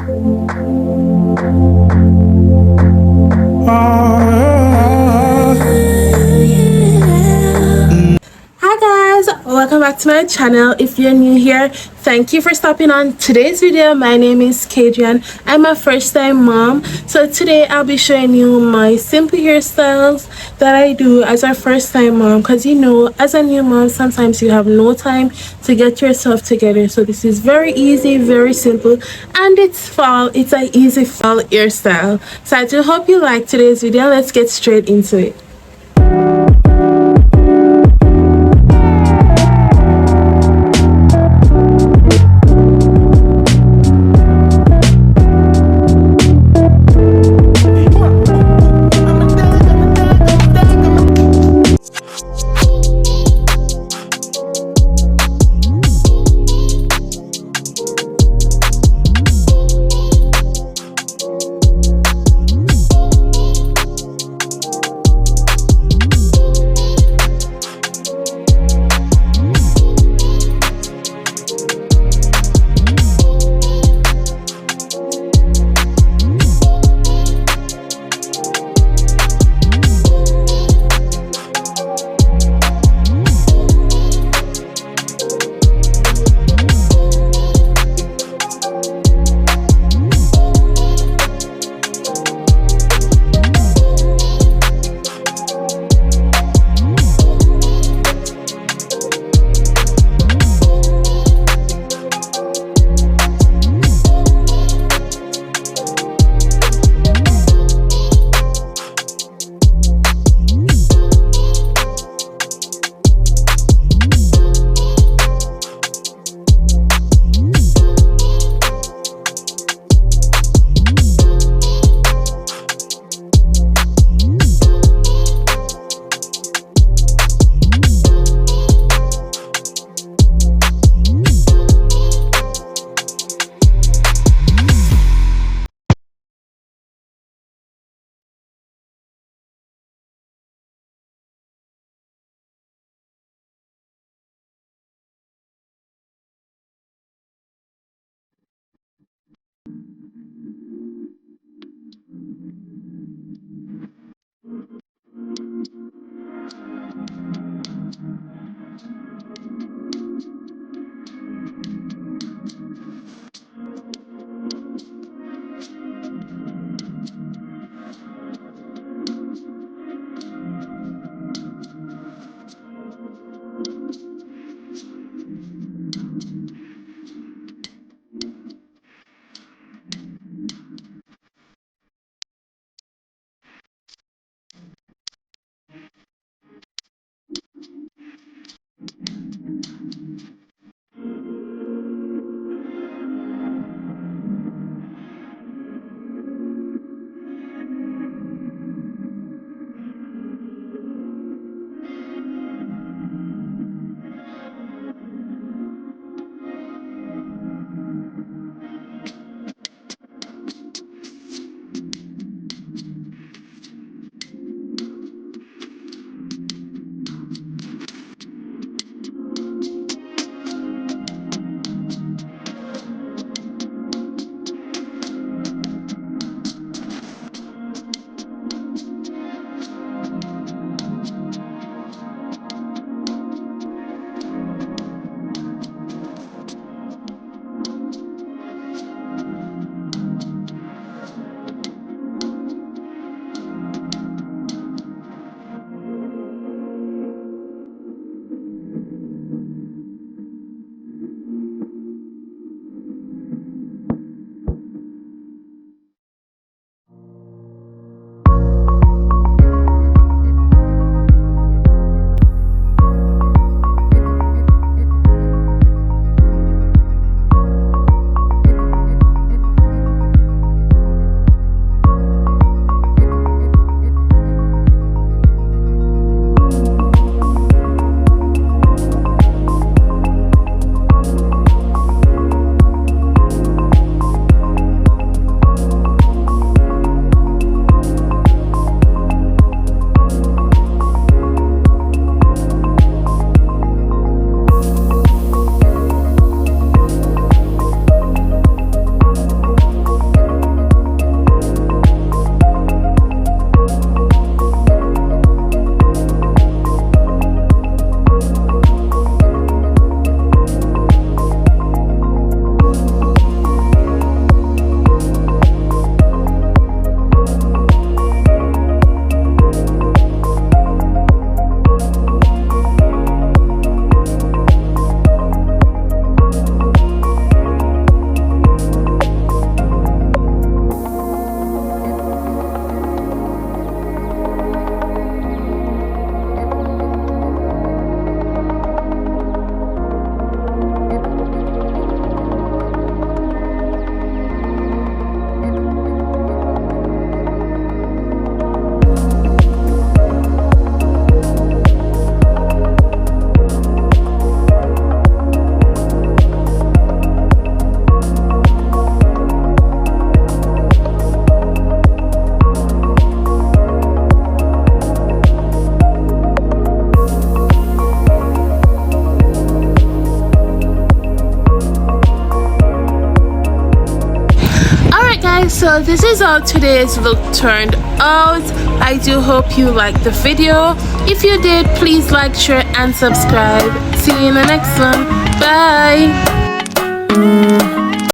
Hi guys, welcome back to my channel. If you're new here, thank you for stopping on today's video. My name is Kadrian. I'm a first time mom, so today I'll be showing you my simple hairstyles that I do as a first time mom, because you know, as a new mom sometimes you have no time to get yourself together. So this is very easy, very simple, and it's fall. It's an easy fall hairstyle. So I do hope you like today's video. Let's get straight into it. guys, so this is how today's look turned out. I do hope you liked the video. If you did, please like, share and subscribe. See you in the next one. Bye.